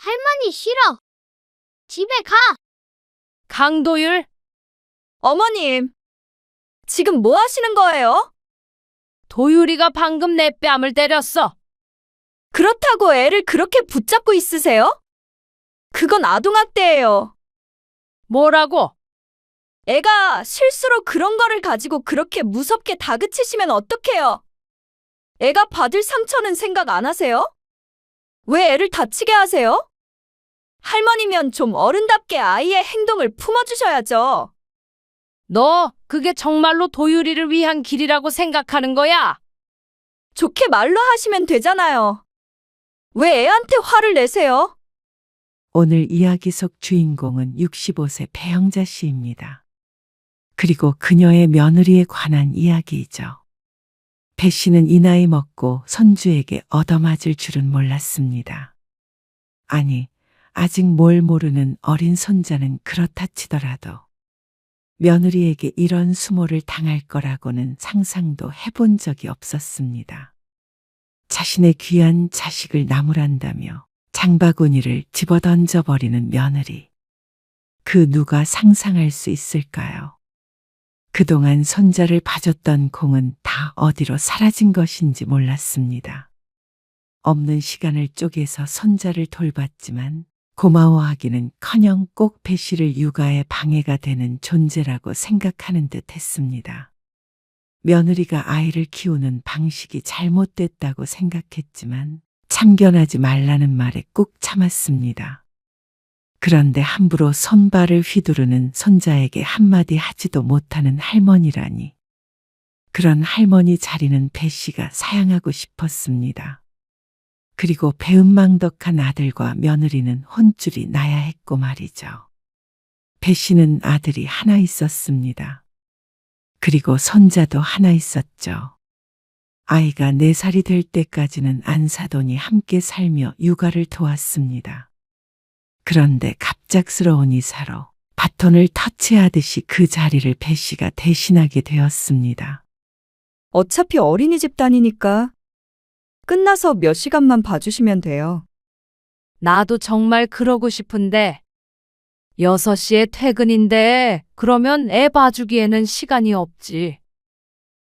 할머니 싫어. 집에 가. 강도율, 어머님, 지금 뭐 하시는 거예요? 도율이가 방금 내 뺨을 때렸어. 그렇다고 애를 그렇게 붙잡고 있으세요? 그건 아동학대예요. 뭐라고? 애가 실수로 그런 거를 가지고 그렇게 무섭게 다그치시면 어떡해요? 애가 받을 상처는 생각 안 하세요? 왜 애를 다치게 하세요? 할머니면 좀 어른답게 아이의 행동을 품어주셔야죠. 너 그게 정말로 도율이를 위한 길이라고 생각하는 거야? 좋게 말로 하시면 되잖아요. 왜 애한테 화를 내세요? 오늘 이야기 속 주인공은 65세 배영자 씨입니다. 그리고 그녀의 며느리에 관한 이야기이죠. 배 씨는 이 나이 먹고 손주에게 얻어맞을 줄은 몰랐습니다. 아니, 아직 뭘 모르는 어린 손자는 그렇다 치더라도 며느리에게 이런 수모를 당할 거라고는 상상도 해본 적이 없었습니다. 자신의 귀한 자식을 나무란다며 장바구니를 집어던져 버리는 며느리. 그 누가 상상할 수 있을까요? 그동안 손자를 봐줬던 공은 다 어디로 사라진 것인지 몰랐습니다. 없는 시간을 쪼개서 손자를 돌봤지만 고마워하기는커녕 꼭 배 씨를 육아에 방해가 되는 존재라고 생각하는 듯 했습니다. 며느리가 아이를 키우는 방식이 잘못됐다고 생각했지만 참견하지 말라는 말에 꾹 참았습니다. 그런데 함부로 손발을 휘두르는 손자에게 한마디 하지도 못하는 할머니라니. 그런 할머니 자리는 배 씨가 사양하고 싶었습니다. 그리고 배은망덕한 아들과 며느리는 혼쭐이 나야 했고 말이죠. 배 씨는 아들이 하나 있었습니다. 그리고 손자도 하나 있었죠. 아이가 4살이 될 때까지는 안사돈이 함께 살며 육아를 도왔습니다. 그런데 갑작스러운 이사로 바톤을 터치하듯이 그 자리를 배 씨가 대신하게 되었습니다. 어차피 어린이집 다니니까 끝나서 몇 시간만 봐주시면 돼요. 나도 정말 그러고 싶은데 6시에 퇴근인데 그러면 애 봐주기에는 시간이 없지.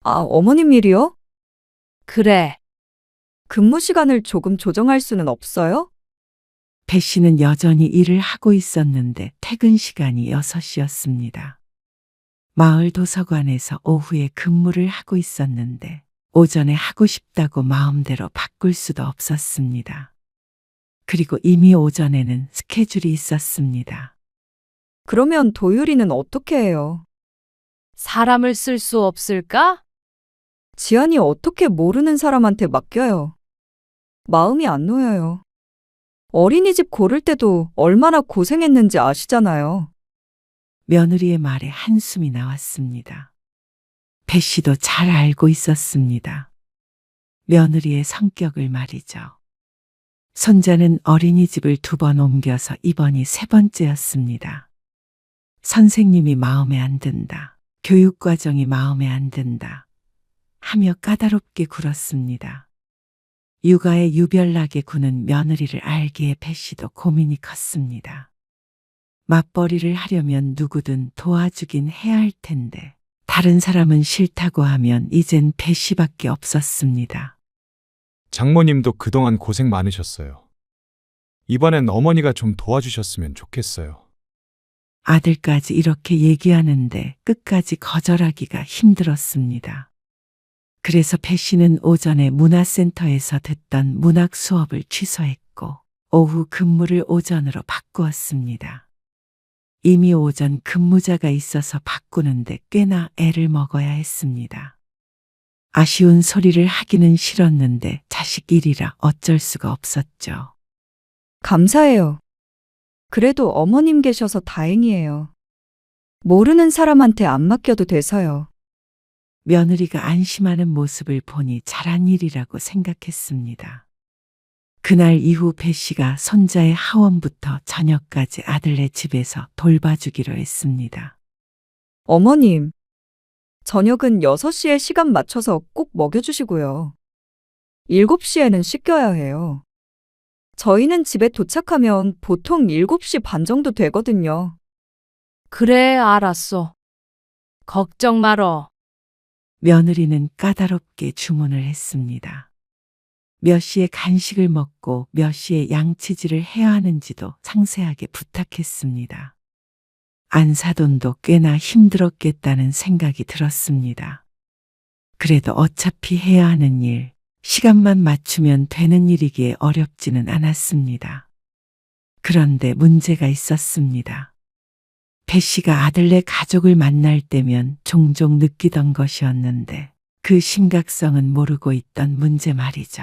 아, 어머님 일이요? 그래, 근무 시간을 조금 조정할 수는 없어요? 배 씨는 여전히 일을 하고 있었는데 퇴근 시간이 6시였습니다. 마을 도서관에서 오후에 근무를 하고 있었는데 오전에 하고 싶다고 마음대로 바꿀 수도 없었습니다. 그리고 이미 오전에는 스케줄이 있었습니다. 그러면 도율이는 어떻게 해요? 사람을 쓸 수 없을까? 지안이 어떻게 모르는 사람한테 맡겨요? 마음이 안 놓여요. 어린이집 고를 때도 얼마나 고생했는지 아시잖아요. 며느리의 말에 한숨이 나왔습니다. 배 씨도 잘 알고 있었습니다. 며느리의 성격을 말이죠. 손자는 어린이집을 2번 옮겨서 이번이 3번째였습니다. 선생님이 마음에 안 든다. 교육과정이 마음에 안 든다. 하며 까다롭게 굴었습니다. 육아에 유별나게 구는 며느리를 알기에 배 씨도 고민이 컸습니다. 맞벌이를 하려면 누구든 도와주긴 해야 할 텐데 다른 사람은 싫다고 하면 이젠 배 씨밖에 없었습니다. 장모님도 그동안 고생 많으셨어요. 이번엔 어머니가 좀 도와주셨으면 좋겠어요. 아들까지 이렇게 얘기하는데 끝까지 거절하기가 힘들었습니다. 그래서 배 씨는 오전에 문화센터에서 듣던 문학 수업을 취소했고 오후 근무를 오전으로 바꾸었습니다. 이미 오전 근무자가 있어서 바꾸는데 꽤나 애를 먹어야 했습니다. 아쉬운 소리를 하기는 싫었는데 자식 일이라 어쩔 수가 없었죠. 감사해요. 그래도 어머님 계셔서 다행이에요. 모르는 사람한테 안 맡겨도 돼서요. 며느리가 안심하는 모습을 보니 잘한 일이라고 생각했습니다. 그날 이후 배 씨가 손자의 하원부터 저녁까지 아들네 집에서 돌봐주기로 했습니다. 어머님, 저녁은 6시에 시간 맞춰서 꼭 먹여주시고요. 7시에는 씻겨야 해요. 저희는 집에 도착하면 보통 7시 반 정도 되거든요. 그래, 알았어. 걱정 말어. 며느리는 까다롭게 주문을 했습니다. 몇 시에 간식을 먹고 몇 시에 양치질을 해야 하는지도 상세하게 부탁했습니다. 안 사돈도 꽤나 힘들었겠다는 생각이 들었습니다. 그래도 어차피 해야 하는 일, 시간만 맞추면 되는 일이기에 어렵지는 않았습니다. 그런데 문제가 있었습니다. 배 씨가 아들네 가족을 만날 때면 종종 느끼던 것이었는데 그 심각성은 모르고 있던 문제 말이죠.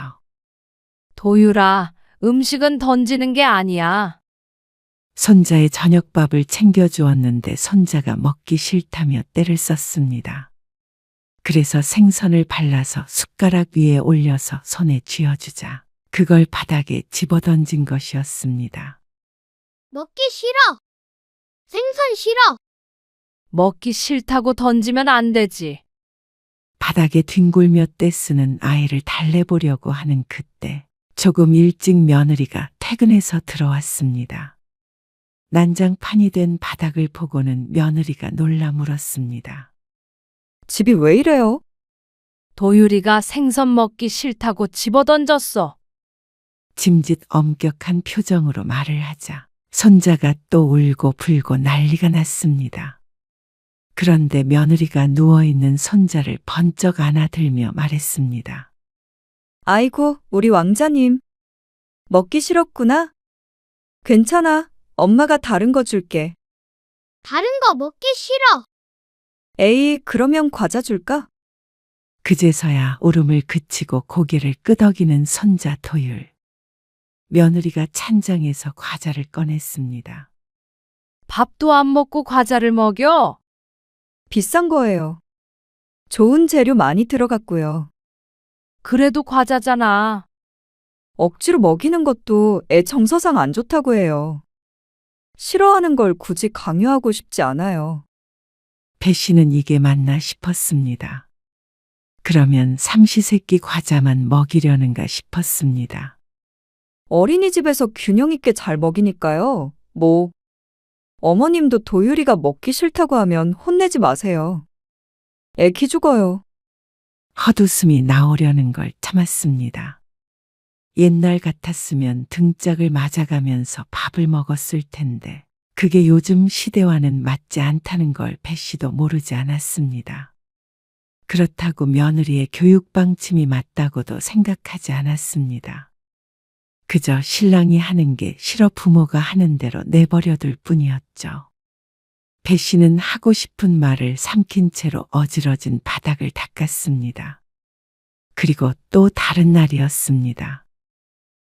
도유라, 음식은 던지는 게 아니야. 손자의 저녁밥을 챙겨주었는데 손자가 먹기 싫다며 떼를 썼습니다. 그래서 생선을 발라서 숟가락 위에 올려서 손에 쥐어주자 그걸 바닥에 집어던진 것이었습니다. 먹기 싫어. 생선 싫어. 먹기 싫다고 던지면 안 되지. 바닥에 뒹굴며 떼쓰는 아이를 달래보려고 하는 그때 조금 일찍 며느리가 퇴근해서 들어왔습니다. 난장판이 된 바닥을 보고는 며느리가 놀라 물었습니다. 집이 왜 이래요? 도유리가 생선 먹기 싫다고 집어던졌어. 짐짓 엄격한 표정으로 말을 하자 손자가 또 울고 불고 난리가 났습니다. 그런데 며느리가 누워있는 손자를 번쩍 안아들며 말했습니다. 아이고, 우리 왕자님. 먹기 싫었구나? 괜찮아. 엄마가 다른 거 줄게. 다른 거 먹기 싫어. 에이, 그러면 과자 줄까? 그제서야 울음을 그치고 고개를 끄덕이는 손자 도율. 며느리가 찬장에서 과자를 꺼냈습니다. 밥도 안 먹고 과자를 먹여? 비싼 거예요. 좋은 재료 많이 들어갔고요. 그래도 과자잖아. 억지로 먹이는 것도 애 정서상 안 좋다고 해요. 싫어하는 걸 굳이 강요하고 싶지 않아요. 배 씨는 이게 맞나 싶었습니다. 그러면 삼시세끼 과자만 먹이려는가 싶었습니다. 어린이집에서 균형 있게 잘 먹이니까요. 어머님도 도유리가 먹기 싫다고 하면 혼내지 마세요. 애기 죽어요. 헛웃음이 나오려는 걸 참았습니다. 옛날 같았으면 등짝을 맞아가면서 밥을 먹었을 텐데 그게 요즘 시대와는 맞지 않다는 걸 배 씨도 모르지 않았습니다. 그렇다고 며느리의 교육 방침이 맞다고도 생각하지 않았습니다. 그저 신랑이 하는 게 싫어 부모가 하는 대로 내버려둘 뿐이었죠. 배 씨는 하고 싶은 말을 삼킨 채로 어지러진 바닥을 닦았습니다. 그리고 또 다른 날이었습니다.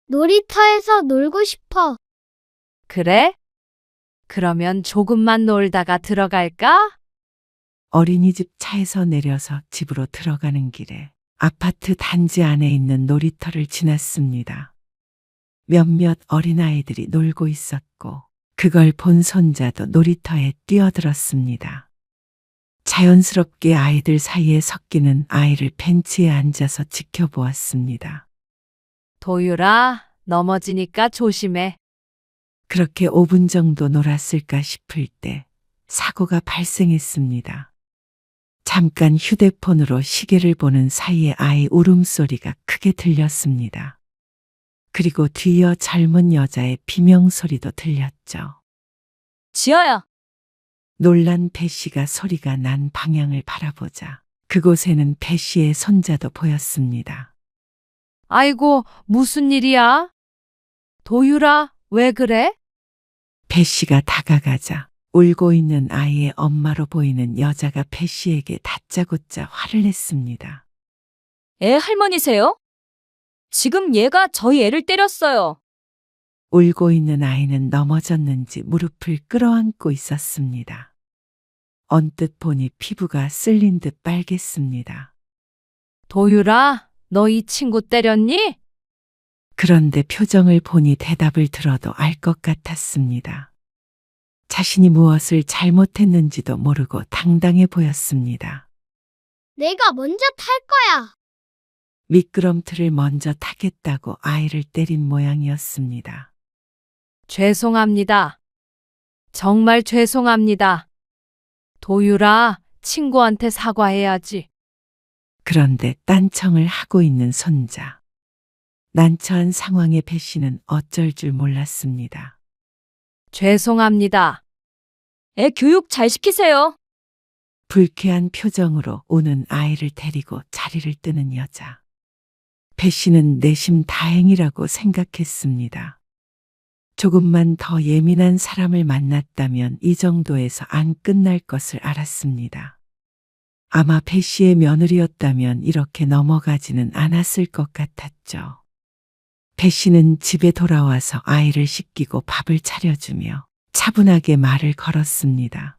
놀이터에서 놀고 싶어. 그래? 그러면 조금만 놀다가 들어갈까? 어린이집 차에서 내려서 집으로 들어가는 길에 아파트 단지 안에 있는 놀이터를 지났습니다. 몇몇 어린아이들이 놀고 있었고 그걸 본 손자도 놀이터에 뛰어들었습니다. 자연스럽게 아이들 사이에 섞이는 아이를 벤치에 앉아서 지켜보았습니다. 도유라, 넘어지니까 조심해. 그렇게 5분 정도 놀았을까 싶을 때 사고가 발생했습니다. 잠깐 휴대폰으로 시계를 보는 사이에 아이 울음소리가 크게 들렸습니다. 그리고 뒤이어 젊은 여자의 비명소리도 들렸죠. 지아야. 놀란 배 씨가 소리가 난 방향을 바라보자 그곳에는 배 씨의 손자도 보였습니다. 아이고, 무슨 일이야? 도유라, 왜 그래? 배 씨가 다가가자 울고 있는 아이의 엄마로 보이는 여자가 배 씨에게 다짜고짜 화를 냈습니다. 애 할머니세요? 지금 얘가 저희 애를 때렸어요. 울고 있는 아이는 넘어졌는지 무릎을 끌어안고 있었습니다. 언뜻 보니 피부가 쓸린 듯 빨갰습니다. 도유라, 너 이 친구 때렸니? 그런데 표정을 보니 대답을 들어도 알 것 같았습니다. 자신이 무엇을 잘못했는지도 모르고 당당해 보였습니다. 내가 먼저 탈 거야. 미끄럼틀을 먼저 타겠다고 아이를 때린 모양이었습니다. 죄송합니다. 정말 죄송합니다. 도유라, 친구한테 사과해야지. 그런데 딴청을 하고 있는 손자. 난처한 상황에 배 씨는 어쩔 줄 몰랐습니다. 죄송합니다. 애 교육 잘 시키세요. 불쾌한 표정으로 우는 아이를 데리고 자리를 뜨는 여자. 배 씨는 내심 다행이라고 생각했습니다. 조금만 더 예민한 사람을 만났다면 이 정도에서 안 끝날 것을 알았습니다. 아마 배 씨의 며느리였다면 이렇게 넘어가지는 않았을 것 같았죠. 배 씨는 집에 돌아와서 아이를 씻기고 밥을 차려주며 차분하게 말을 걸었습니다.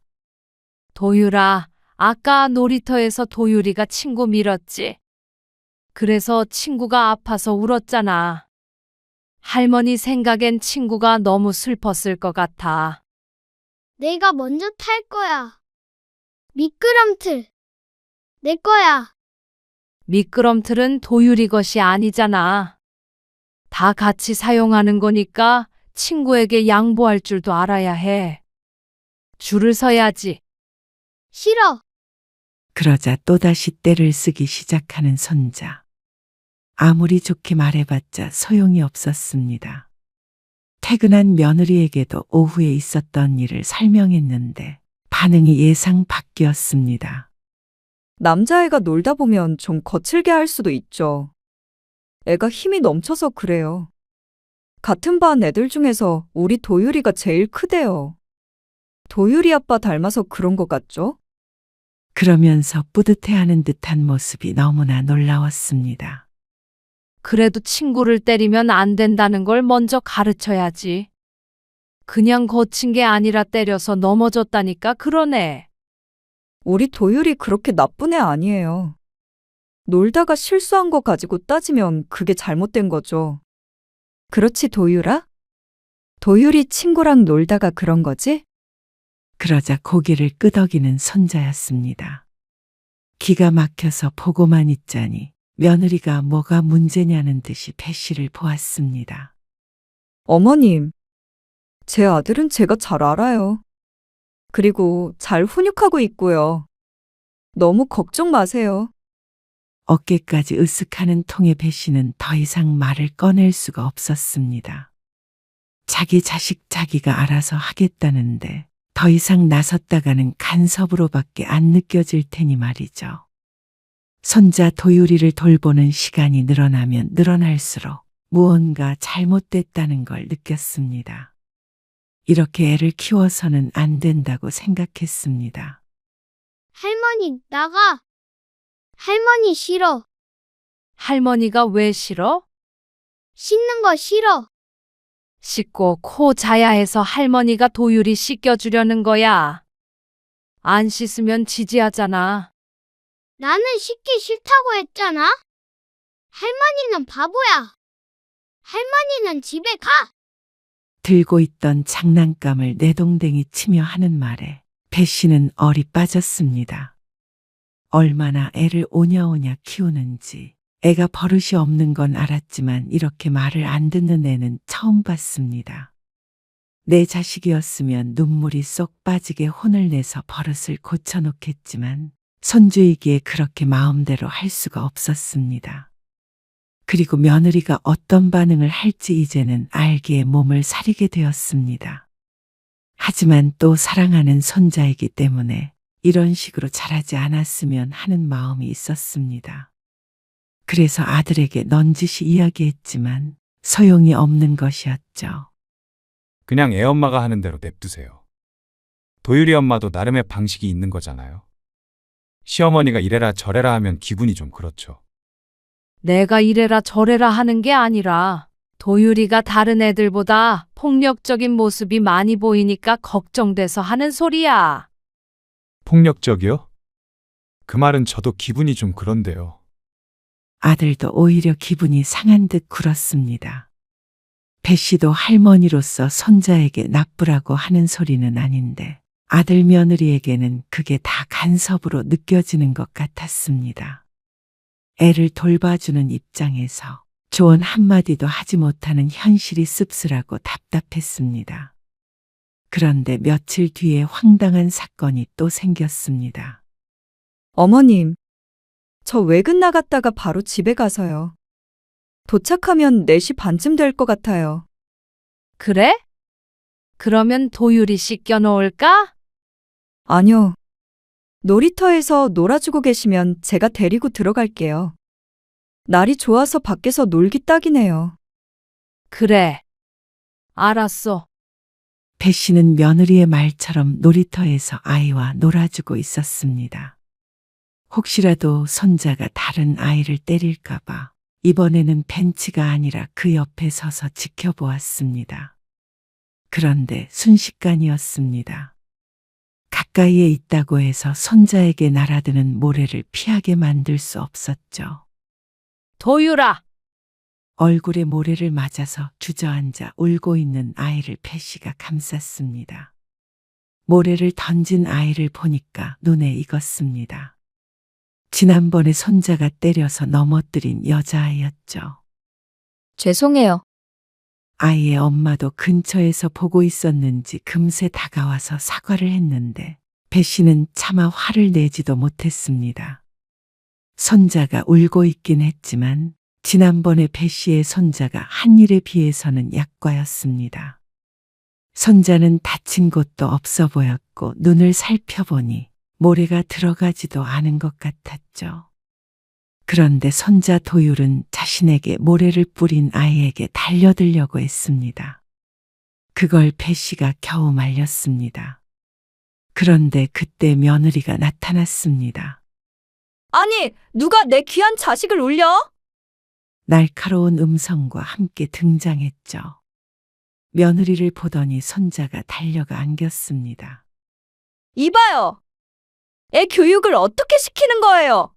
도유라, 아까 놀이터에서 도유리가 친구 밀었지. 그래서 친구가 아파서 울었잖아. 할머니 생각엔 친구가 너무 슬펐을 것 같아. 내가 먼저 탈 거야. 미끄럼틀. 내 거야. 미끄럼틀은 도유리 것이 아니잖아. 다 같이 사용하는 거니까 친구에게 양보할 줄도 알아야 해. 줄을 서야지. 싫어. 그러자 또다시 떼를 쓰기 시작하는 손자. 아무리 좋게 말해봤자 소용이 없었습니다. 퇴근한 며느리에게도 오후에 있었던 일을 설명했는데 반응이 예상 밖이었습니다. 남자애가 놀다 보면 좀 거칠게 할 수도 있죠. 애가 힘이 넘쳐서 그래요. 같은 반 애들 중에서 우리 도유리가 제일 크대요. 도유리 아빠 닮아서 그런 것 같죠? 그러면서 뿌듯해하는 듯한 모습이 너무나 놀라웠습니다. 그래도 친구를 때리면 안 된다는 걸 먼저 가르쳐야지. 그냥 거친 게 아니라 때려서 넘어졌다니까 그러네. 우리 도유리 그렇게 나쁜 애 아니에요. 놀다가 실수한 거 가지고 따지면 그게 잘못된 거죠. 그렇지, 도유라? 도유리 친구랑 놀다가 그런 거지? 그러자 고개를 끄덕이는 손자였습니다. 기가 막혀서 보고만 있자니 며느리가 뭐가 문제냐는 듯이 배 씨를 보았습니다. 어머님, 제 아들은 제가 잘 알아요. 그리고 잘 훈육하고 있고요. 너무 걱정 마세요. 어깨까지 으쓱하는 통에 배 씨는 더 이상 말을 꺼낼 수가 없었습니다. 자기 자식 자기가 알아서 하겠다는데 더 이상 나섰다가는 간섭으로밖에 안 느껴질 테니 말이죠. 손자 도유리를 돌보는 시간이 늘어나면 늘어날수록 무언가 잘못됐다는 걸 느꼈습니다. 이렇게 애를 키워서는 안 된다고 생각했습니다. 할머니, 나가. 할머니 싫어. 할머니가 왜 싫어? 씻는 거 싫어. 씻고 코 자야 해서 할머니가 도유리 씻겨주려는 거야. 안 씻으면 지지하잖아. 나는 씻기 싫다고 했잖아. 할머니는 바보야. 할머니는 집에 가. 들고 있던 장난감을 내동댕이 치며 하는 말에 배 씨는 얼이 빠졌습니다. 얼마나 애를 오냐오냐 키우는지 애가 버릇이 없는 건 알았지만 이렇게 말을 안 듣는 애는 처음 봤습니다. 내 자식이었으면 눈물이 쏙 빠지게 혼을 내서 버릇을 고쳐놓겠지만 손주이기에 그렇게 마음대로 할 수가 없었습니다. 그리고 며느리가 어떤 반응을 할지 이제는 알기에 몸을 사리게 되었습니다. 하지만 또 사랑하는 손자이기 때문에 이런 식으로 자라지 않았으면 하는 마음이 있었습니다. 그래서 아들에게 넌지시 이야기했지만 소용이 없는 것이었죠. 그냥 애엄마가 하는 대로 냅두세요. 도유리 엄마도 나름의 방식이 있는 거잖아요. 시어머니가 이래라 저래라 하면 기분이 좀 그렇죠. 내가 이래라 저래라 하는 게 아니라 도유리가 다른 애들보다 폭력적인 모습이 많이 보이니까 걱정돼서 하는 소리야. 폭력적이요? 그 말은 저도 기분이 좀 그런데요. 아들도 오히려 기분이 상한 듯 굴었습니다. 배 씨도 할머니로서 손자에게 나쁘라고 하는 소리는 아닌데 아들 며느리에게는 그게 다 간섭으로 느껴지는 것 같았습니다. 애를 돌봐주는 입장에서 조언 한마디도 하지 못하는 현실이 씁쓸하고 답답했습니다. 그런데 며칠 뒤에 황당한 사건이 또 생겼습니다. 어머님, 저 외근 나갔다가 바로 집에 가서요. 도착하면 4시 반쯤 될 것 같아요. 그래? 그러면 도유리 씨 껴놓을까? 아니요. 놀이터에서 놀아주고 계시면 제가 데리고 들어갈게요. 날이 좋아서 밖에서 놀기 딱이네요. 그래. 알았어. 배 씨는 며느리의 말처럼 놀이터에서 아이와 놀아주고 있었습니다. 혹시라도 손자가 다른 아이를 때릴까봐 이번에는 벤치가 아니라 그 옆에 서서 지켜보았습니다. 그런데 순식간이었습니다. 가까이에 있다고 해서 손자에게 날아드는 모래를 피하게 만들 수 없었죠. 도유라! 얼굴에 모래를 맞아서 주저앉아 울고 있는 아이를 배 씨가 감쌌습니다. 모래를 던진 아이를 보니까 눈에 익었습니다. 지난번에 손자가 때려서 넘어뜨린 여자아이였죠. 죄송해요. 아이의 엄마도 근처에서 보고 있었는지 금세 다가와서 사과를 했는데 배 씨는 차마 화를 내지도 못했습니다. 손자가 울고 있긴 했지만 지난번에 배 씨의 손자가 한 일에 비해서는 약과였습니다. 손자는 다친 곳도 없어 보였고 눈을 살펴보니 모래가 들어가지도 않은 것 같았죠. 그런데 손자 도율은 자신에게 모래를 뿌린 아이에게 달려들려고 했습니다. 그걸 배 씨가 겨우 말렸습니다. 그런데 그때 며느리가 나타났습니다. 아니, 누가 내 귀한 자식을 울려? 날카로운 음성과 함께 등장했죠. 며느리를 보더니 손자가 달려가 안겼습니다. 이봐요. 애 교육을 어떻게 시키는 거예요?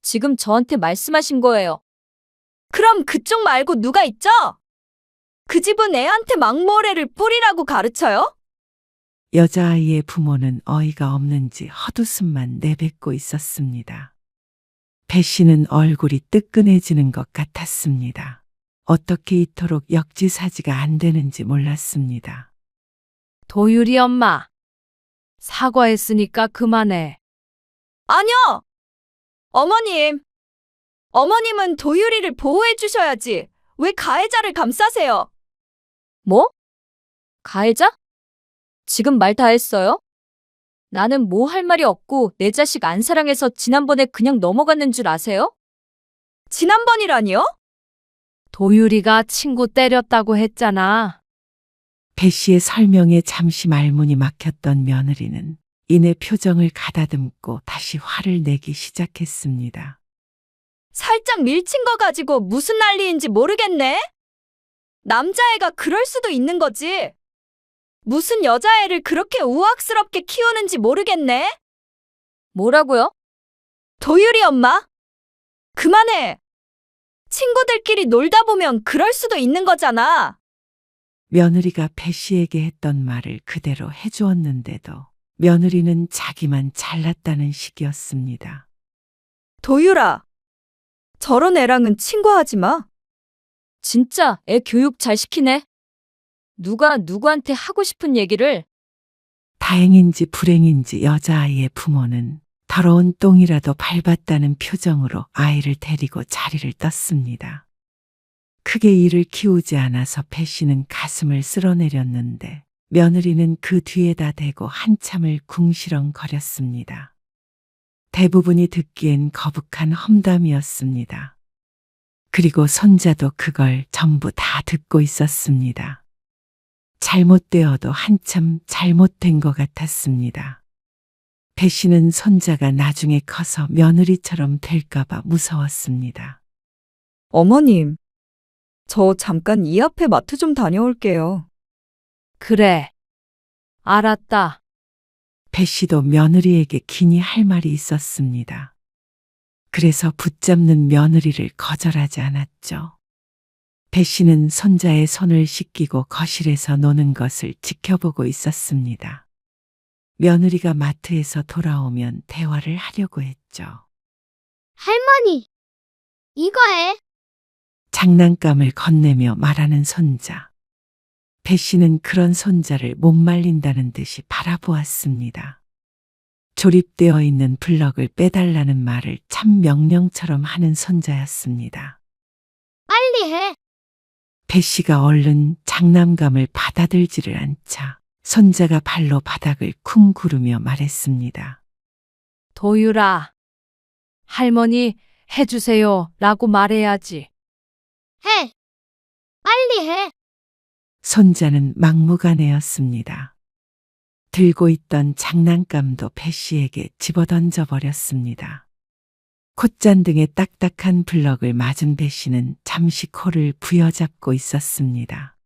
지금 저한테 말씀하신 거예요. 그럼 그쪽 말고 누가 있죠? 그 집은 애한테 막모래를 뿌리라고 가르쳐요? 여자아이의 부모는 어이가 없는지 헛웃음만 내뱉고 있었습니다. 배 씨는 얼굴이 뜨끈해지는 것 같았습니다. 어떻게 이토록 역지사지가 안 되는지 몰랐습니다. 도유리 엄마. 사과했으니까 그만해. 아니요! 어머님! 어머님은 도유리를 보호해 주셔야지. 왜 가해자를 감싸세요? 뭐? 가해자? 지금 말 다 했어요? 나는 뭐 할 말이 없고 내 자식 안 사랑해서 지난번에 그냥 넘어갔는 줄 아세요? 지난번이라니요? 도유리가 친구 때렸다고 했잖아. 배 씨의 설명에 잠시 말문이 막혔던 며느리는 이내 표정을 가다듬고 다시 화를 내기 시작했습니다. 살짝 밀친 거 가지고 무슨 난리인지 모르겠네? 남자애가 그럴 수도 있는 거지. 무슨 여자애를 그렇게 우악스럽게 키우는지 모르겠네? 뭐라고요? 도유리 엄마? 그만해. 친구들끼리 놀다 보면 그럴 수도 있는 거잖아. 며느리가 배 씨에게 했던 말을 그대로 해주었는데도 며느리는 자기만 잘났다는 식이었습니다. 도유라, 저런 애랑은 친구하지 마. 진짜 애 교육 잘 시키네. 누가 누구한테 하고 싶은 얘기를. 다행인지 불행인지 여자아이의 부모는 더러운 똥이라도 밟았다는 표정으로 아이를 데리고 자리를 떴습니다. 크게 이를 키우지 않아서 배 씨는 가슴을 쓸어내렸는데 며느리는 그 뒤에다 대고 한참을 궁시렁거렸습니다. 대부분이 듣기엔 거북한 험담이었습니다. 그리고 손자도 그걸 전부 다 듣고 있었습니다. 잘못되어도 한참 잘못된 것 같았습니다. 배 씨는 손자가 나중에 커서 며느리처럼 될까봐 무서웠습니다. 어머님, 저 잠깐 이 앞에 마트 좀 다녀올게요. 그래. 알았다. 배 씨도 며느리에게 긴히 할 말이 있었습니다. 그래서 붙잡는 며느리를 거절하지 않았죠. 배 씨는 손자의 손을 씻기고 거실에서 노는 것을 지켜보고 있었습니다. 며느리가 마트에서 돌아오면 대화를 하려고 했죠. 할머니, 이거 해. 장난감을 건네며 말하는 손자. 배 씨는 그런 손자를 못 말린다는 듯이 바라보았습니다. 조립되어 있는 블럭을 빼달라는 말을 참 명령처럼 하는 손자였습니다. 빨리 해. 배 씨가 얼른 장난감을 받아들지를 않자 손자가 발로 바닥을 쿵 구르며 말했습니다. 도유라, 할머니 해주세요 라고 말해야지. 해. 빨리 해. 손자는 막무가내였습니다. 들고 있던 장난감도 배 씨에게 집어던져 버렸습니다. 콧잔등에 딱딱한 블럭을 맞은 배 씨는 잠시 코를 부여잡고 있었습니다.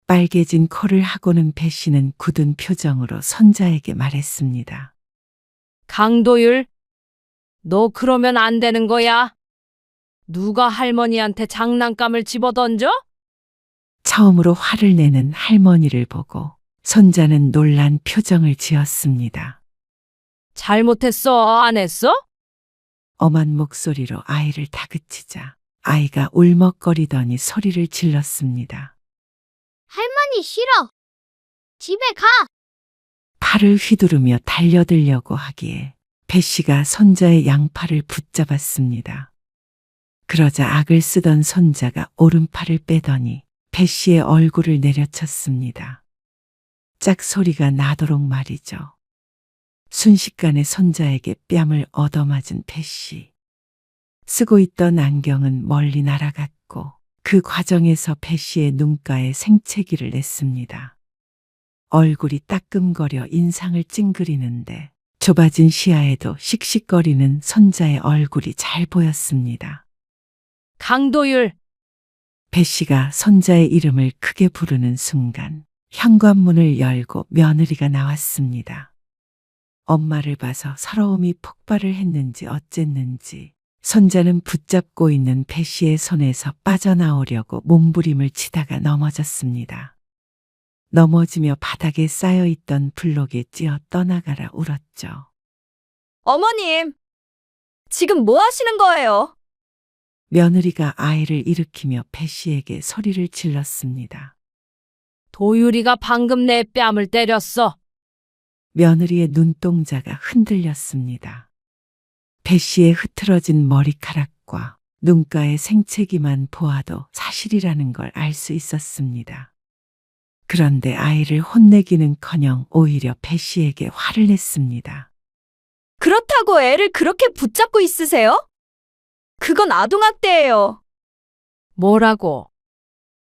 빨개진 코를 하고는 배 씨는 굳은 표정으로 손자에게 말했습니다. 강도율, 너 그러면 안 되는 거야. 누가 할머니한테 장난감을 집어던져? 처음으로 화를 내는 할머니를 보고 손자는 놀란 표정을 지었습니다. 잘못했어, 안 했어? 엄한 목소리로 아이를 다그치자 아이가 울먹거리더니 소리를 질렀습니다. 할머니 싫어. 집에 가. 팔을 휘두르며 달려들려고 하기에 배 씨가 손자의 양팔을 붙잡았습니다. 그러자 악을 쓰던 손자가 오른팔을 빼더니 배 씨의 얼굴을 내려쳤습니다. 짝 소리가 나도록 말이죠. 순식간에 손자에게 뺨을 얻어맞은 배 씨. 쓰고 있던 안경은 멀리 날아갔고 그 과정에서 배 씨의 눈가에 생채기를 냈습니다. 얼굴이 따끔거려 인상을 찡그리는데 좁아진 시야에도 씩씩거리는 손자의 얼굴이 잘 보였습니다. 강도율, 배 씨가 손자의 이름을 크게 부르는 순간 현관문을 열고 며느리가 나왔습니다. 엄마를 봐서 서러움이 폭발을 했는지 어쨌는지 손자는 붙잡고 있는 배 씨의 손에서 빠져나오려고 몸부림을 치다가 넘어졌습니다. 넘어지며 바닥에 쌓여있던 블록에 찧어 떠나가라 울었죠. 어머님, 지금 뭐 하시는 거예요? 며느리가 아이를 일으키며 배 씨에게 소리를 질렀습니다. 도유리가 방금 내 뺨을 때렸어. 며느리의 눈동자가 흔들렸습니다. 배 씨의 흐트러진 머리카락과 눈가의 생채기만 보아도 사실이라는 걸 알 수 있었습니다. 그런데 아이를 혼내기는커녕 오히려 배 씨에게 화를 냈습니다. 그렇다고 애를 그렇게 붙잡고 있으세요? 그건 아동학대예요. 뭐라고?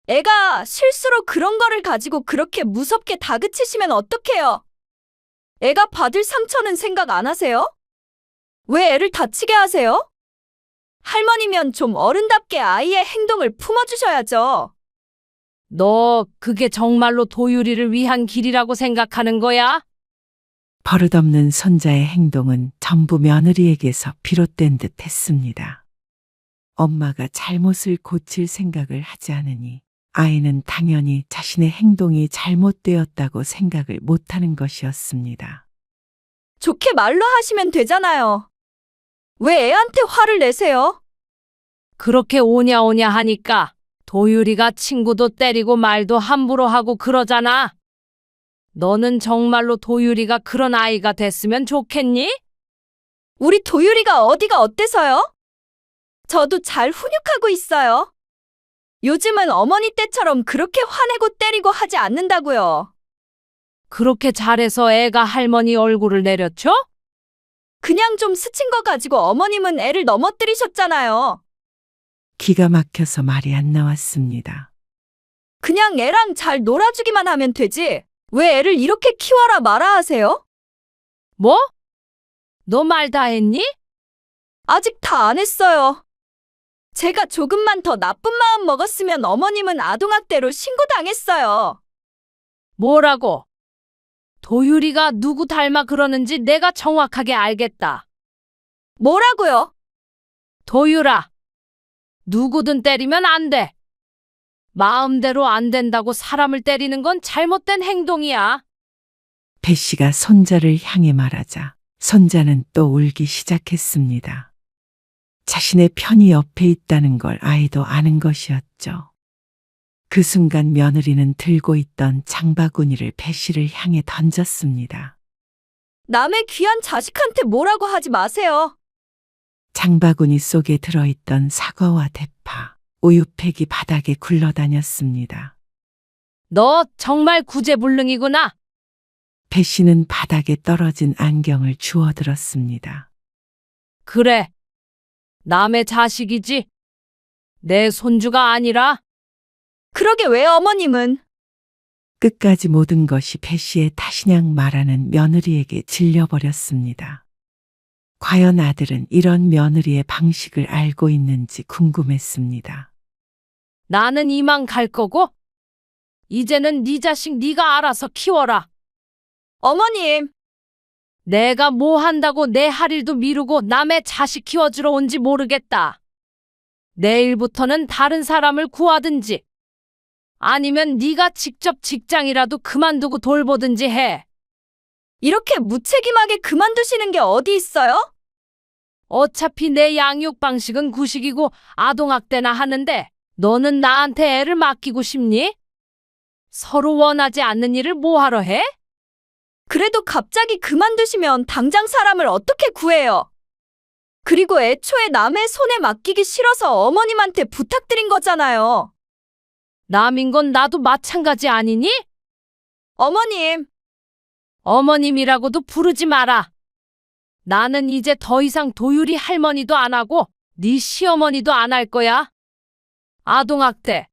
애가 실수로 그런 거를 가지고 그렇게 무섭게 다그치시면 어떡해요? 애가 받을 상처는 생각 안 하세요? 왜 애를 다치게 하세요? 할머니면 좀 어른답게 아이의 행동을 품어주셔야죠. 너 그게 정말로 도유리를 위한 길이라고 생각하는 거야? 버릇없는 손자의 행동은 전부 며느리에게서 비롯된 듯 했습니다. 엄마가 잘못을 고칠 생각을 하지 않으니 아이는 당연히 자신의 행동이 잘못되었다고 생각을 못하는 것이었습니다. 좋게 말로 하시면 되잖아요. 왜 애한테 화를 내세요? 그렇게 오냐오냐 하니까 도유리가 친구도 때리고 말도 함부로 하고 그러잖아. 너는 정말로 도유리가 그런 아이가 됐으면 좋겠니? 우리 도유리가 어디가 어때서요? 저도 잘 훈육하고 있어요. 요즘은 어머니 때처럼 그렇게 화내고 때리고 하지 않는다고요. 그렇게 잘해서 애가 할머니 얼굴을 내려쳐? 그냥 좀 스친 거 가지고 어머님은 애를 넘어뜨리셨잖아요. 기가 막혀서 말이 안 나왔습니다. 그냥 애랑 잘 놀아주기만 하면 되지. 왜 애를 이렇게 키워라 마라 하세요? 뭐? 너 말 다 했니? 아직 다 안 했어요. 제가 조금만 더 나쁜 마음 먹었으면 어머님은 아동학대로 신고당했어요. 뭐라고? 도유리가 누구 닮아 그러는지 내가 정확하게 알겠다. 뭐라고요? 도유라, 누구든 때리면 안 돼. 마음대로 안 된다고 사람을 때리는 건 잘못된 행동이야. 배 씨가 손자를 향해 말하자 손자는 또 울기 시작했습니다. 자신의 편이 옆에 있다는 걸 아이도 아는 것이었죠. 그 순간 며느리는 들고 있던 장바구니를 배 씨를 향해 던졌습니다. 남의 귀한 자식한테 뭐라고 하지 마세요. 장바구니 속에 들어있던 사과와 대파, 우유팩이 바닥에 굴러다녔습니다. 너 정말 구제불능이구나. 배 씨는 바닥에 떨어진 안경을 주워들었습니다. 그래. 남의 자식이지. 내 손주가 아니라. 그러게 왜 어머님은? 끝까지 모든 것이 배 씨의 탓이냥 말하는 며느리에게 질려버렸습니다. 과연 아들은 이런 며느리의 방식을 알고 있는지 궁금했습니다. 나는 이만 갈 거고. 이제는 네 자식 네가 알아서 키워라. 어머님, 내가 뭐 한다고 내 할 일도 미루고 남의 자식 키워주러 온지 모르겠다. 내일부터는 다른 사람을 구하든지 아니면 네가 직접 직장이라도 그만두고 돌보든지 해. 이렇게 무책임하게 그만두시는 게 어디 있어요? 어차피 내 양육 방식은 구식이고 아동학대나 하는데 너는 나한테 애를 맡기고 싶니? 서로 원하지 않는 일을 뭐하러 해? 그래도 갑자기 그만두시면 당장 사람을 어떻게 구해요? 그리고 애초에 남의 손에 맡기기 싫어서 어머님한테 부탁드린 거잖아요. 남인 건 나도 마찬가지 아니니? 어머님, 어머님이라고도 부르지 마라. 나는 이제 더 이상 도유리 할머니도 안 하고 네 시어머니도 안 할 거야. 아동학대.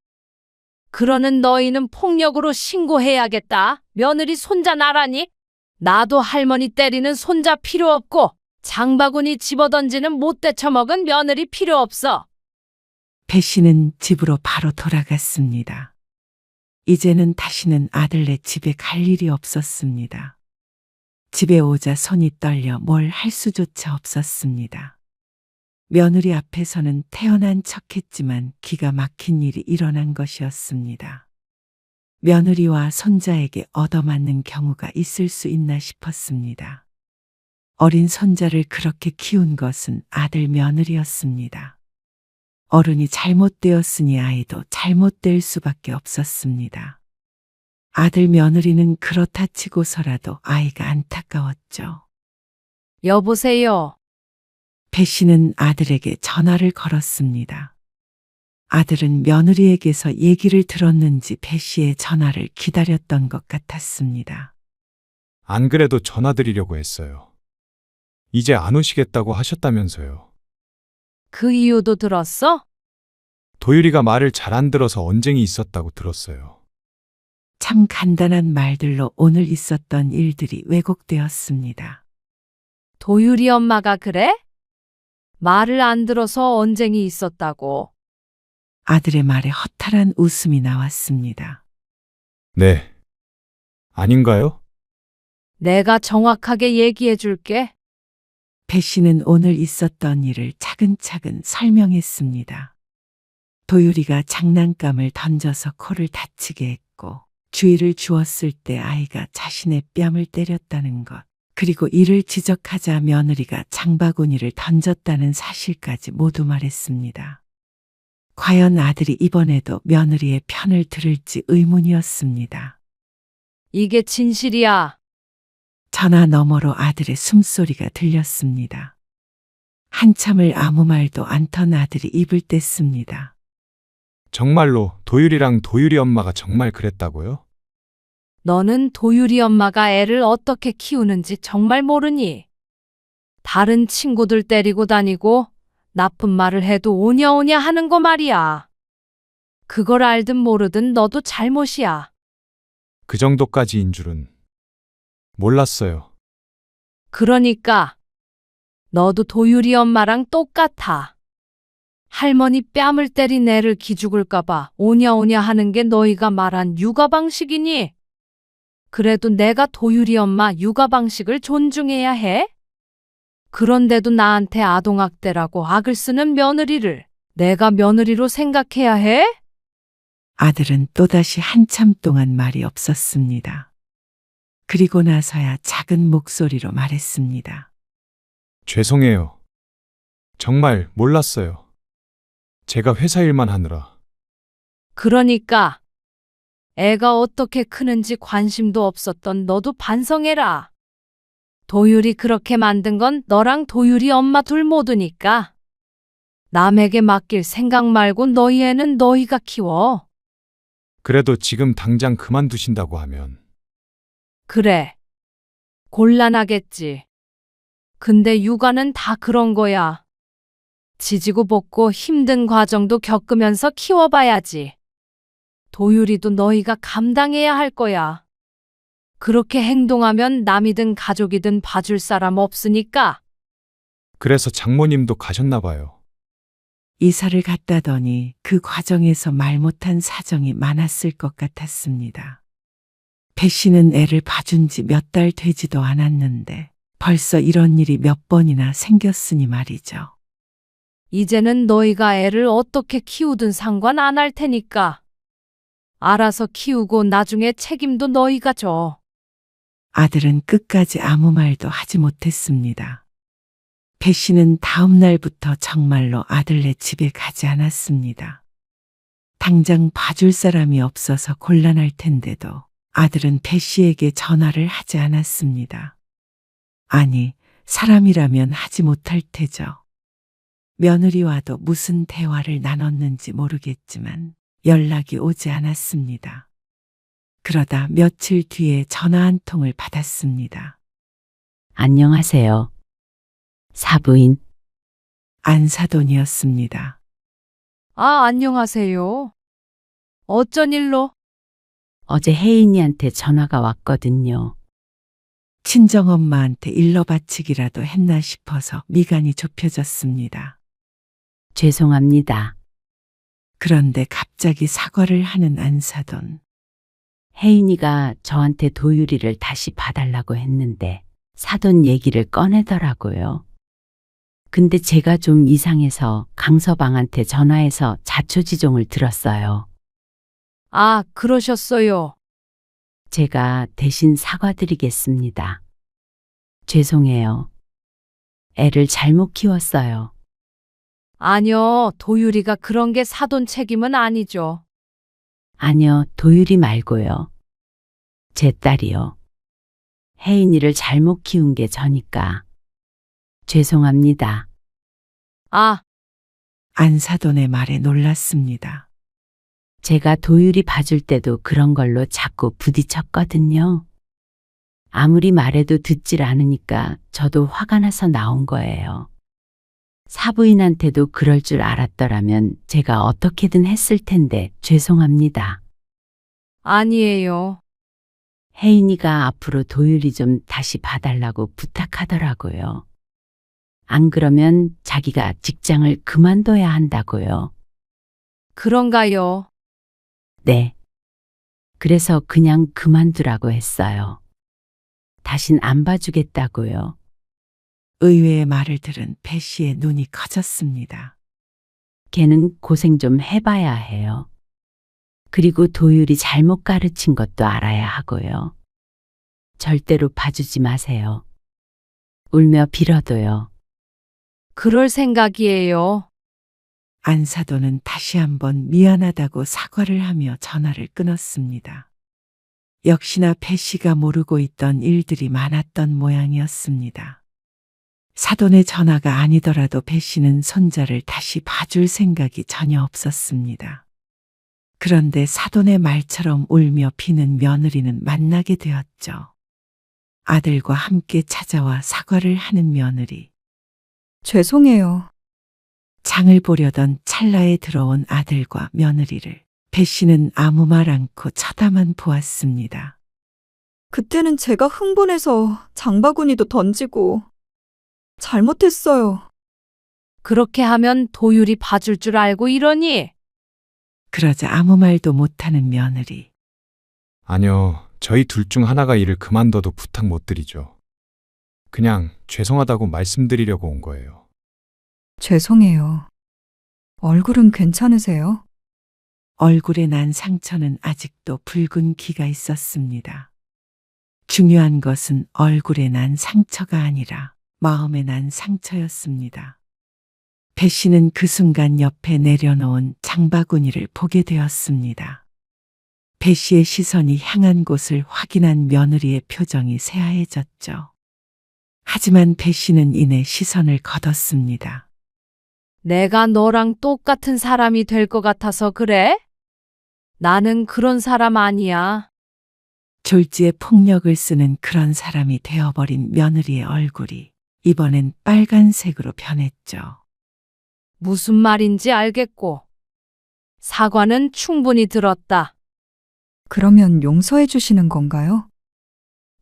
그러는 너희는 폭력으로 신고해야겠다. 며느리 손자 나라니? 나도 할머니 때리는 손자 필요 없고 장바구니 집어던지는 못돼 처먹은 며느리 필요 없어. 배 씨는 집으로 바로 돌아갔습니다. 이제는 다시는 아들네 집에 갈 일이 없었습니다. 집에 오자 손이 떨려 뭘 할 수조차 없었습니다. 며느리 앞에서는 태어난 척했지만 기가 막힌 일이 일어난 것이었습니다. 며느리와 손자에게 얻어맞는 경우가 있을 수 있나 싶었습니다. 어린 손자를 그렇게 키운 것은 아들 며느리였습니다. 어른이 잘못되었으니 아이도 잘못될 수밖에 없었습니다. 아들 며느리는 그렇다 치고서라도 아이가 안타까웠죠. 여보세요. 배 씨는 아들에게 전화를 걸었습니다. 아들은 며느리에게서 얘기를 들었는지 배 씨의 전화를 기다렸던 것 같았습니다. 안 그래도 전화드리려고 했어요. 이제 안 오시겠다고 하셨다면서요. 그 이유도 들었어? 도유리가 말을 잘 안 들어서 언쟁이 있었다고 들었어요. 참 간단한 말들로 오늘 있었던 일들이 왜곡되었습니다. 도유리 엄마가 그래? 말을 안 들어서 언쟁이 있었다고. 아들의 말에 허탈한 웃음이 나왔습니다. 네. 아닌가요? 내가 정확하게 얘기해 줄게. 배 씨는 오늘 있었던 일을 차근차근 설명했습니다. 도유리가 장난감을 던져서 코를 다치게 했고 주의를 주었을 때 아이가 자신의 뺨을 때렸다는 것, 그리고 이를 지적하자 며느리가 장바구니를 던졌다는 사실까지 모두 말했습니다. 과연 아들이 이번에도 며느리의 편을 들을지 의문이었습니다. 이게 진실이야. 전화 너머로 아들의 숨소리가 들렸습니다. 한참을 아무 말도 않던 아들이 입을 뗐습니다. 정말로 도유리랑 도유리 엄마가 정말 그랬다고요? 너는 도유리 엄마가 애를 어떻게 키우는지 정말 모르니? 다른 친구들 때리고 다니고 나쁜 말을 해도 오냐오냐 하는 거 말이야. 그걸 알든 모르든 너도 잘못이야. 그 정도까지인 줄은 몰랐어요. 그러니까 너도 도유리 엄마랑 똑같아. 할머니 뺨을 때린 애를 기죽을까봐 오냐오냐 하는 게 너희가 말한 육아 방식이니? 그래도 내가 도유리 엄마 육아 방식을 존중해야 해? 그런데도 나한테 아동학대라고 악을 쓰는 며느리를 내가 며느리로 생각해야 해? 아들은 또다시 한참 동안 말이 없었습니다. 그리고 나서야 작은 목소리로 말했습니다. 죄송해요. 정말 몰랐어요. 제가 회사 일만 하느라. 그러니까 애가 어떻게 크는지 관심도 없었던 너도 반성해라. 도율이 그렇게 만든 건 너랑 도율이 엄마 둘 모두니까. 남에게 맡길 생각 말고 너희 애는 너희가 키워. 그래도 지금 당장 그만두신다고 하면 그래. 곤란하겠지. 근데 육아는 다 그런 거야. 지지고 볶고 힘든 과정도 겪으면서 키워봐야지. 도율이도 너희가 감당해야 할 거야. 그렇게 행동하면 남이든 가족이든 봐줄 사람 없으니까. 그래서 장모님도 가셨나 봐요. 이사를 갔다더니 그 과정에서 말 못한 사정이 많았을 것 같았습니다. 배 씨는 애를 봐준 지 몇 달 되지도 않았는데 벌써 이런 일이 몇 번이나 생겼으니 말이죠. 이제는 너희가 애를 어떻게 키우든 상관 안 할 테니까. 알아서 키우고 나중에 책임도 너희가 져. 아들은 끝까지 아무 말도 하지 못했습니다. 배 씨는 다음 날부터 정말로 아들네 집에 가지 않았습니다. 당장 봐줄 사람이 없어서 곤란할 텐데도 아들은 배 씨에게 전화를 하지 않았습니다. 아니, 사람이라면 하지 못할 테죠. 며느리와도 무슨 대화를 나눴는지 모르겠지만 연락이 오지 않았습니다. 그러다 며칠 뒤에 전화 한 통을 받았습니다. 안녕하세요. 사부인, 안사돈이었습니다. 아, 안녕하세요. 어쩐 일로? 어제 혜인이한테 전화가 왔거든요. 친정엄마한테 일러 바치기라도 했나 싶어서 미간이 좁혀졌습니다. 죄송합니다. 그런데 갑자기 사과를 하는 안사돈. 혜인이가 저한테 도유리를 다시 봐달라고 했는데 사돈 얘기를 꺼내더라고요. 근데 제가 좀 이상해서 강서방한테 전화해서 자초지종을 들었어요. 아, 그러셨어요. 제가 대신 사과드리겠습니다. 죄송해요. 애를 잘못 키웠어요. 아니요, 도율이가 그런 게 사돈 책임은 아니죠. 아니요, 도유리 말고요. 제 딸이요. 혜인이를 잘못 키운 게 저니까. 죄송합니다. 아, 안사돈의 말에 놀랐습니다. 제가 도유리 봐줄 때도 그런 걸로 자꾸 부딪혔거든요. 아무리 말해도 듣질 않으니까 저도 화가 나서 나온 거예요. 사부인한테도 그럴 줄 알았더라면 제가 어떻게든 했을 텐데 죄송합니다. 아니에요. 혜인이가 앞으로 도유리 좀 다시 봐달라고 부탁하더라고요. 안 그러면 자기가 직장을 그만둬야 한다고요. 그런가요? 네. 그래서 그냥 그만두라고 했어요. 다신 안 봐주겠다고요. 의외의 말을 들은 배 씨의 눈이 커졌습니다. 걔는 고생 좀 해봐야 해요. 그리고 도율이 잘못 가르친 것도 알아야 하고요. 절대로 봐주지 마세요. 울며 빌어도요. 그럴 생각이에요. 안사돈은 다시 한번 미안하다고 사과를 하며 전화를 끊었습니다. 역시나 배 씨가 모르고 있던 일들이 많았던 모양이었습니다. 사돈의 전화가 아니더라도 배 씨는 손자를 다시 봐줄 생각이 전혀 없었습니다. 그런데 사돈의 말처럼 울며 비는 며느리는 만나게 되었죠. 아들과 함께 찾아와 사과를 하는 며느리. 죄송해요. 장을 보려던 찰나에 들어온 아들과 며느리를 배 씨는 아무 말 않고 쳐다만 보았습니다. 그때는 제가 흥분해서 장바구니도 던지고 잘못했어요. 그렇게 하면 도율이 봐줄 줄 알고 이러니? 그러자 아무 말도 못하는 며느리. 아니요, 저희 둘 중 하나가 일을 그만둬도 부탁 못 드리죠. 그냥 죄송하다고 말씀드리려고 온 거예요. 죄송해요. 얼굴은 괜찮으세요? 얼굴에 난 상처는 아직도 붉은 기가 있었습니다. 중요한 것은 얼굴에 난 상처가 아니라 마음에 난 상처였습니다. 배 씨는 그 순간 옆에 내려놓은 장바구니를 보게 되었습니다. 배 씨의 시선이 향한 곳을 확인한 며느리의 표정이 새하얘졌죠. 하지만 배 씨는 이내 시선을 걷었습니다. 내가 너랑 똑같은 사람이 될 것 같아서 그래? 나는 그런 사람 아니야. 졸지에 폭력을 쓰는 그런 사람이 되어버린 며느리의 얼굴이 이번엔 빨간색으로 변했죠. 무슨 말인지 알겠고. 사과는 충분히 들었다. 그러면 용서해 주시는 건가요?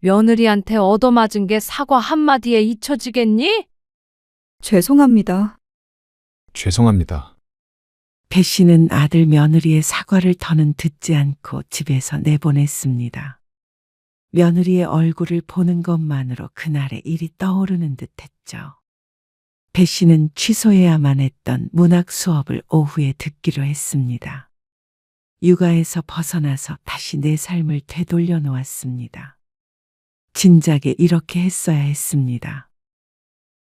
며느리한테 얻어맞은 게 사과 한마디에 잊혀지겠니? 죄송합니다. 죄송합니다. 배 씨는 아들 며느리의 사과를 더는 듣지 않고 집에서 내보냈습니다. 며느리의 얼굴을 보는 것만으로 그날의 일이 떠오르는 듯했죠. 배 씨는 취소해야만 했던 문학 수업을 오후에 듣기로 했습니다. 육아에서 벗어나서 다시 내 삶을 되돌려 놓았습니다. 진작에 이렇게 했어야 했습니다.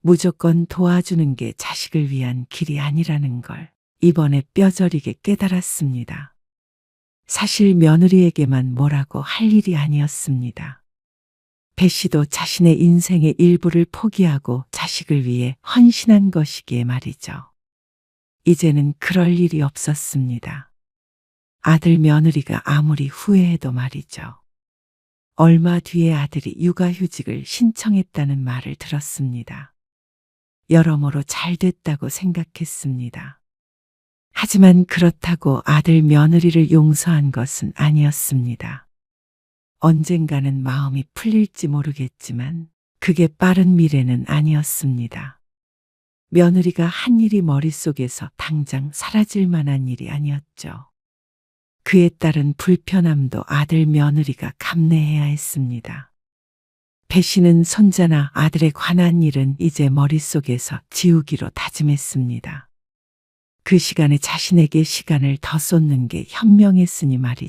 무조건 도와주는 게 자식을 위한 길이 아니라는 걸 이번에 뼈저리게 깨달았습니다. 사실 며느리에게만 뭐라고 할 일이 아니었습니다. 배 씨도 자신의 인생의 일부를 포기하고 자식을 위해 헌신한 것이기에 말이죠. 이제는 그럴 일이 없었습니다. 아들 며느리가 아무리 후회해도 말이죠. 얼마 뒤에 아들이 육아휴직을 신청했다는 말을 들었습니다. 여러모로 잘 됐다고 생각했습니다. 하지만 그렇다고 아들 며느리를 용서한 것은 아니었습니다. 언젠가는 마음이 풀릴지 모르겠지만 그게 빠른 미래는 아니었습니다. 며느리가 한 일이 머릿속에서 당장 사라질 만한 일이 아니었죠. 그에 따른 불편함도 아들 며느리가 감내해야 했습니다. 배 씨는 손자나 아들에 관한 일은 이제 머릿속에서 지우기로 다짐했습니다. 그 시간에 자신에게 시간을 더 쏟는 게 현명했으니 말이죠.